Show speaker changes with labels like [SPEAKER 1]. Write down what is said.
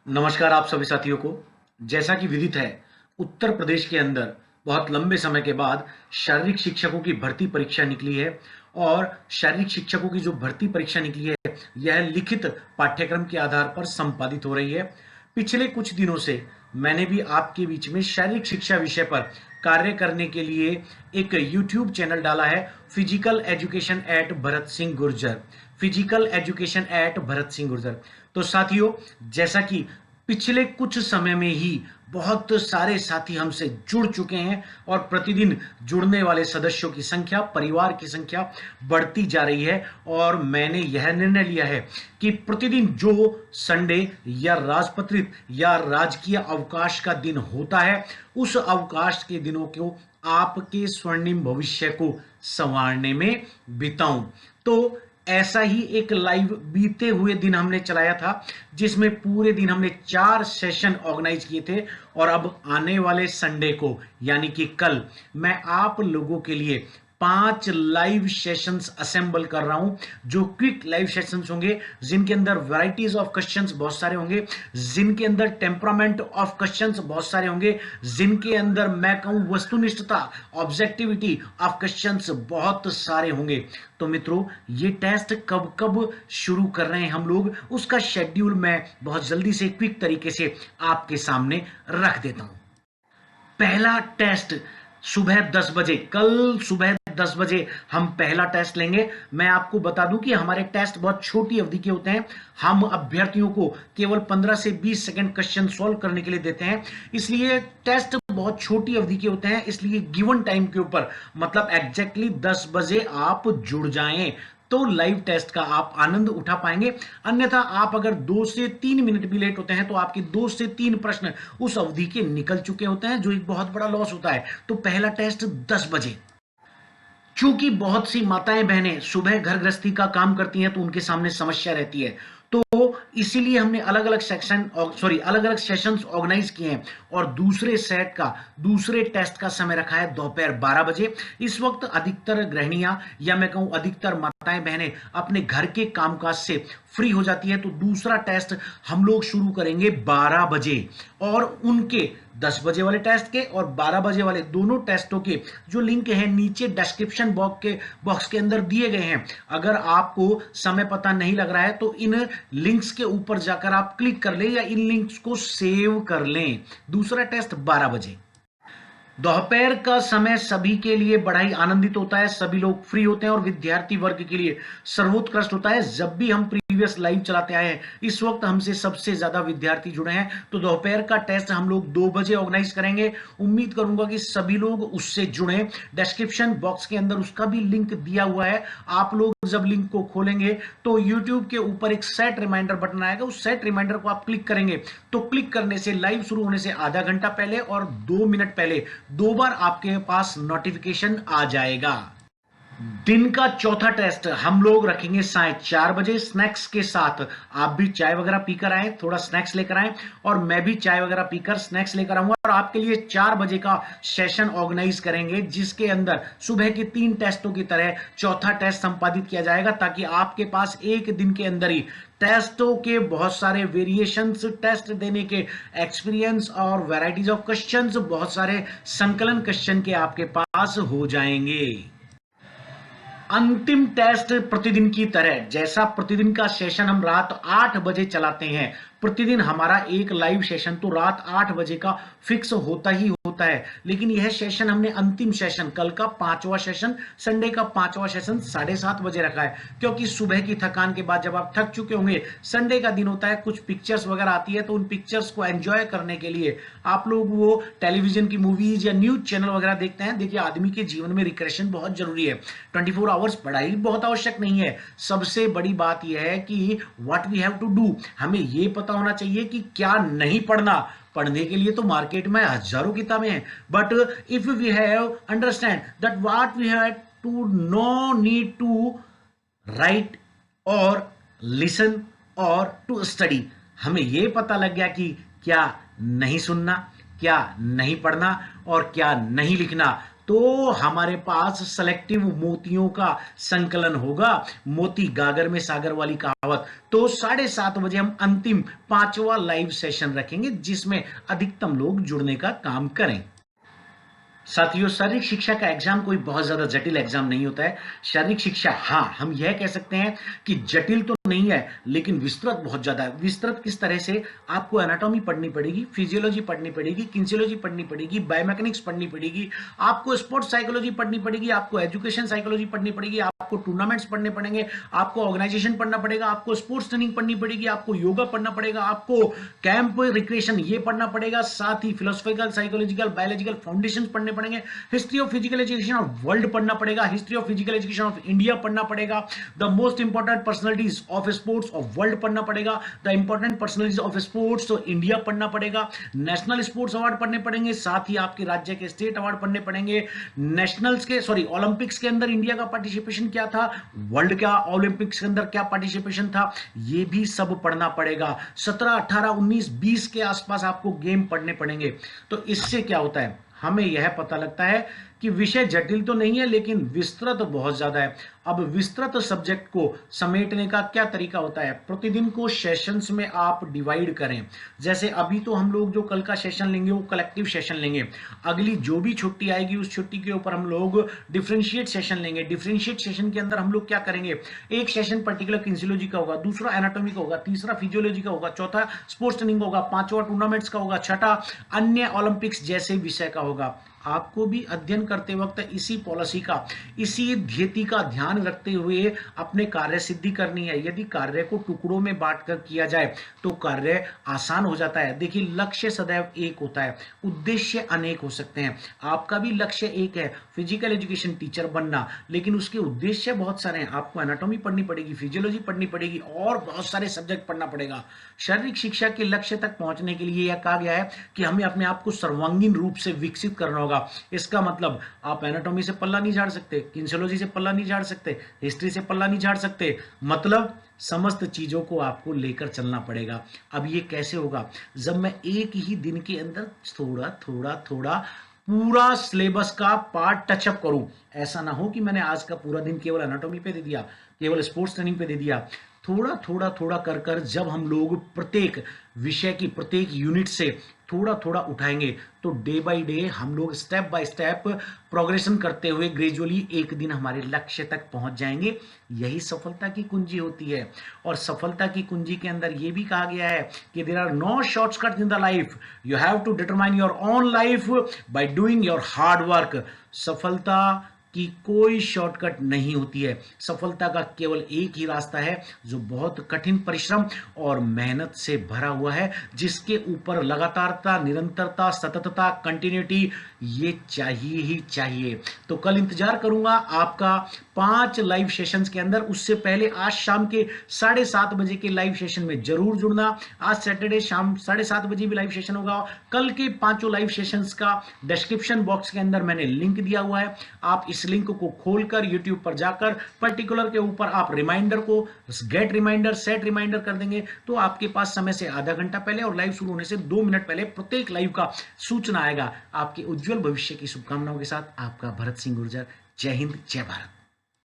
[SPEAKER 1] नमस्कार आप सभी साथियों को। जैसा कि विदित है, उत्तर प्रदेश के अंदर बहुत लंबे समय के बाद शारीरिक शिक्षकों की भर्ती परीक्षा निकली है और शारीरिक शिक्षकों की जो भर्ती परीक्षा निकली है, यह लिखित पाठ्यक्रम के आधार पर संपादित हो रही है। पिछले कुछ दिनों से मैंने भी आपके बीच में शारीरिक शिक्षा विषय पर कार्य करने के लिए एक यूट्यूब चैनल डाला है, physical education at Bharat Singh Gurjar. Physical education at Bharat Singh Gurjar. तो साथियों, जैसा कि पिछले कुछ समय में ही बहुत सारे साथी हमसे जुड़ चुके हैं और प्रतिदिन जुड़ने वाले सदस्यों की संख्या, परिवार की संख्या बढ़ती जा रही है और मैंने यह निर्णय लिया है कि प्रतिदिन जो संडे या राजपत्रित या राजकीय अवकाश का दिन होता है, उस अवकाश के दिनों को आपके स्वर्णिम भविष्य को संवारने में बिताऊं। तो ऐसा ही एक लाइव बीते हुए दिन हमने चलाया था, जिसमें पूरे दिन हमने 4 सेशन ऑर्गेनाइज किए थे और अब आने वाले संडे को यानी कि कल मैं आप लोगों के लिए 5 लाइव सेशंस असेंबल कर रहा हूं, जो क्विक लाइव सेशंस होंगे, जिनके अंदर वैरायटीज ऑफ क्वेश्चंस बहुत सारे होंगे, जिनके अंदर टेम्परामेंट ऑफ क्वेश्चंस बहुत सारे होंगे, जिनके अंदर मैं कहूं वस्तुनिष्ठता, ऑब्जेक्टिविटी ऑफ क्वेश्चंस बहुत सारे होंगे। तो मित्रों, ये टेस्ट कब कब शुरू कर रहे हैं हम लोग, उसका शेड्यूल मैं बहुत जल्दी से क्विक तरीके से आपके सामने रख देता हूं। पहला टेस्ट सुबह 10 बजे, कल सुबह 10 बजे हम पहला टेस्ट लेंगे। मैं आपको बता दूं कि हमारे टेस्ट बहुत छोटी अवधि के होते हैं। हम अभ्यर्थियों को केवल 15 से 20 सेकंड क्वेश्चन सॉल्व करने के लिए देते हैं, इसलिए टेस्ट बहुत छोटी अवधि के होते हैं। इसलिए गिवन टाइम के ऊपर, मतलब एग्जैक्टली 10 बजे आप जुड़ जाएं तो लाइव टेस्ट का आप आनंद उठा पाएंगे। अन्यथा आप अगर 2 से 3 मिनट भी लेट होते हैं तो आपके 2 से 3 प्रश्न उस अवधि के निकल चुके होते हैं, जो एक बहुत बड़ा लॉस होता है। तो पहला टेस्ट 10 बजे। चूंकि बहुत सी माताएं बहनें सुबह घर गृहस्थी का काम करती हैं, तो उनके सामने समस्या रहती है, तो इसीलिए हमने अलग अलग सेशंस ऑर्गेनाइज किए हैं और दूसरे टेस्ट का समय रखा है दोपहर 12 बजे। इस वक्त अधिकतर गृहिणियां या मैं कहूं अधिकतर माताएं बहनें अपने घर के कामकाज से फ्री हो जाती है, तो दूसरा टेस्ट हम लोग शुरू करेंगे 12 बजे और उनके 10 बजे वाले टेस्ट के और 12 बजे वाले दोनों टेस्टों के जो लिंक है नीचे डिस्क्रिप्शन बॉक्स के अंदर दिए गए हैं। अगर आपको समय पता नहीं लग रहा है तो इन लिंक्स के ऊपर जाकर आप क्लिक कर लें या इन लिंक्स को सेव कर लें। दूसरा टेस्ट 12 बजे। दोपहर का समय सभी के लिए बड़ा ही आनंदित होता है, सभी लोग फ्री होते हैं और विद्यार्थी वर्ग के लिए सर्वोत्कृष्ट होता है। जब भी हम प्रीवियस लाइव चलाते आए हैं, इस वक्त हमसे सबसे ज्यादा विद्यार्थी जुड़े हैं, तो दोपहर का टेस्ट हम लोग 2 बजे ऑर्गेनाइज करेंगे। उम्मीद करूंगा कि सभी लोग उससे जुड़े। डिस्क्रिप्शन बॉक्स के अंदर उसका भी लिंक दिया हुआ है। आप लोग जब लिंक को खोलेंगे तो यूट्यूब के ऊपर एक सेट रिमाइंडर बटन आएगा, उस सेट रिमाइंडर को आप क्लिक करेंगे तो क्लिक करने से लाइव शुरू होने से आधा घंटा पहले और 2 मिनट पहले 2 बार आपके पास नोटिफिकेशन आ जाएगा। दिन का चौथा टेस्ट हम लोग रखेंगे 4:30 बजे स्नैक्स के साथ। आप भी चाय वगैरह पीकर आए, थोड़ा स्नैक्स लेकर आए और मैं भी चाय वगैरह पीकर स्नैक्स लेकर आऊंगा और आपके लिए 4 बजे का सेशन ऑर्गेनाइज करेंगे, जिसके अंदर सुबह के 3 टेस्टों की तरह चौथा टेस्ट संपादित किया जाएगा, ताकि आपके पास एक दिन के अंदर ही टेस्टों के बहुत सारे वेरिएशंस, टेस्ट देने के एक्सपीरियंस और वैरायटीज ऑफ क्वेश्चंस, बहुत सारे संकलन क्वेश्चन के आपके पास हो जाएंगे। अंतिम टेस्ट प्रतिदिन की तरह, जैसा प्रतिदिन का सेशन हम रात 8 बजे चलाते हैं, प्रतिदिन हमारा एक लाइव सेशन तो रात 8 बजे का फिक्स होता ही होता है। लेकिन यह सेशन हमने अंतिम सेशन, कल का 5वां सेशन, संडे का 5वां सेशन 7:30 बजे रखा है, क्योंकि सुबह की थकान के बाद जब आप थक चुके होंगे, संडे का दिन होता है, कुछ पिक्चर्स वगैरह आती है, तो उन पिक्चर्स को एंजॉय करने के लिए आप लोग वो टेलीविजन की मूवीज या न्यूज चैनल वगैरह देखते हैं। देखिए, आदमी के जीवन में रिक्रेशन बहुत जरूरी है। 24 आवर्स पढ़ाई बहुत आवश्यक नहीं है। सबसे बड़ी बात यह है कि what we have to do, हमें यह पता होना चाहिए कि क्या नहीं पढ़ना। पढ़ने के लिए तो मार्केट में हजारों किताबें हैं, but if we have understand that what we have to, no need to write और लिसन और टू स्टडी। हमें यह पता लग गया कि क्या नहीं सुनना, क्या नहीं पढ़ना और क्या नहीं लिखना, तो हमारे पास सेलेक्टिव मोतियों का संकलन होगा। मोती गागर में सागर वाली कहावत। तो 7:30 बजे हम अंतिम 5वां लाइव सेशन रखेंगे जिसमें अधिकतम लोग जुड़ने का काम करें। साथियों, शारीरिक शिक्षा का एग्जाम कोई बहुत ज्यादा जटिल एग्जाम नहीं होता है। शारीरिक शिक्षा, हाँ, हम यह कह सकते हैं कि जटिल तो नहीं है लेकिन विस्तृत बहुत ज्यादा है। विस्तृत किस तरह से? आपको एनाटॉमी पढ़नी पड़ेगी, फिजियोलॉजी पढ़नी पड़ेगी, किन्सियोलॉजी पढ़नी पड़ेगी, बायोमैकेनिक्स पढ़नी पड़ेगी, आपको स्पोर्ट्स साइकोलॉजी पढ़नी पड़ेगी, आपको एजुकेशन साइकोलॉजी पढ़नी पड़ेगी, आपको टूर्नामेंट्स पढ़ने पड़ेंगे, आपको ऑर्गेनाइजेशन पढ़ना पड़ेगा, आपको स्पोर्ट्स ट्रेनिंग पढ़नी पड़ेगी, आपको योगा पढ़ना पड़ेगा, आपको कैंप रिक्रिएशन ये पढ़ना पड़ेगा, साथ ही फिलोसफिकल, साइकोलॉजिकल, बायोलॉजिकल फाउंडेशन पढ़ने पड़ेंगे, history of physical education of world पढ़ना पड़ेगा, history of physical education of India पढ़ना पड़ेगा, the most important personalities of sports of world पढ़ना पड़ेगा, the important personalities of sports of India पढ़ना पड़ेगा, नेशनल स्पोर्ट्स अवार्ड पढ़ने पड़ेंगे, साथ ही आपके राज्य के स्टेट अवार्ड पढ़ने पड़ेंगे, नेशनल्स के ओलंपिक्स के अंदर इंडिया का पार्टिसिपेशन क्या था, वर्ल्ड का ओलंपिक्स के अंदर क्या पार्टिसिपेशन था, ये भी सब पढ़ना पड़ेगा। 17, 18, 19, 20 के आसपास आपको गेम पढ़ने पड़ेंगे। तो इससे क्या होता है, हमें यह पता लगता है कि विषय जटिल तो नहीं है लेकिन विस्तृत बहुत ज्यादा है। अब विस्तृत सब्जेक्ट को समेटने का क्या तरीका होता है? प्रतिदिन को सेशंस में आप डिवाइड करें। जैसे अभी तो हम लोग जो कल का सेशन लेंगे वो कलेक्टिव सेशन लेंगे, अगली जो भी छुट्टी आएगी उस छुट्टी के ऊपर हम लोग डिफरेंशिएट सेशन लेंगे। डिफरेंशिएट सेशन के अंदर हम लोग क्या करेंगे, एक सेशन पर्टिकुलर किन्सियोलॉजी का होगा, दूसरा एनाटॉमी का होगा, तीसरा फिजियोलॉजी का होगा, चौथा स्पोर्ट्स ट्रेनिंग होगा, पांचवा टूर्नामेंट्स का होगा, छठा अन्य ओलंपिक्स जैसे विषय का होगा। आपको भी अध्ययन करते वक्त इसी पॉलिसी का, इसी ध्येति का ध्यान रखते हुए अपने कार्य सिद्धि करनी है। यदि कार्य को टुकड़ों में बांटकर किया जाए तो कार्य आसान हो जाता है। देखिए, लक्ष्य सदैव एक होता है, उद्देश्य अनेक हो सकते हैं। आपका भी लक्ष्य एक है, फिजिकल एजुकेशन टीचर बनना, लेकिन उसके उद्देश्य बहुत सारे हैं। आपको एनाटॉमी पढ़नी पड़ेगी, फिजियोलॉजी पढ़नी पड़ेगी और बहुत सारे सब्जेक्ट पढ़ना पड़ेगा। शारीरिक शिक्षा के लक्ष्य तक पहुंचने के लिए यह कहा गया है कि हमें अपने आप को सर्वांगीण रूप से विकसित करना होगा। इसका मतलब आप एनाटॉमी से पल्ला नहीं झाड़ सकते, किन्सियोलॉजी से पल्ला नहीं झाड़ सकते, हिस्ट्री से पल्ला नहीं झाड़ सकते, मतलब समस्त चीजों को आपको लेकर चलना पड़ेगा। अब ये कैसे होगा? जब मैं एक ही दिन के अंदर थोड़ा थोड़ा थोड़ा पूरा सिलेबस का पार्ट टचअप करूं। ऐसा ना हो कि मैंने आज का पूरा दिन केवल एनाटॉमी पे दे दिया, केवल स्पोर्ट्स ट्रेनिंग पे दे दिया। थोड़ा थोड़ा थोड़ा कर कर जब हम लोग प्रत्येक विषय की प्रत्येक यूनिट से थोड़ा थोड़ा उठाएंगे तो डे बाय डे हम लोग स्टेप बाय स्टेप प्रोग्रेशन करते हुए ग्रेजुअली एक दिन हमारे लक्ष्य तक पहुंच जाएंगे। यही सफलता की कुंजी होती है। और सफलता की कुंजी के अंदर यह भी कहा गया है कि there are no shortcut in the life, you have to determine your own life by doing your hard work. सफलता कि कोई शॉर्टकट नहीं होती है। सफलता का केवल एक ही रास्ता है जो बहुत कठिन परिश्रम और मेहनत से भरा हुआ है, जिसके ऊपर लगातारता, निरंतरता, सततता, कंटिन्यूटी ये चाहिए ही चाहिए। तो कल इंतजार करूंगा आपका 5 लाइव सेशंस के अंदर। उससे पहले आज शाम के 7:30 बजे के लाइव सेशन में जरूर जुड़ना। आज सैटरडे शाम 7:30 बजे भी लाइव सेशन होगा। कल के 5 लाइव सेशंस का डिस्क्रिप्शन बॉक्स के अंदर मैंने लिंक दिया हुआ है। आप इस लिंक को खोलकर YouTube पर जाकर पर्टिकुलर के ऊपर आप रिमाइंडर को गेट रिमाइंडर, सेट रिमाइंडर कर देंगे तो आपके पास समय से आधा घंटा पहले और लाइव शुरू होने से 2 मिनट पहले प्रत्येक लाइव का सूचना आएगा। आपके उज्जवल भविष्य की शुभकामनाओं के साथ आपका भरत सिंह गुर्जर। जय हिंद, जय भारत।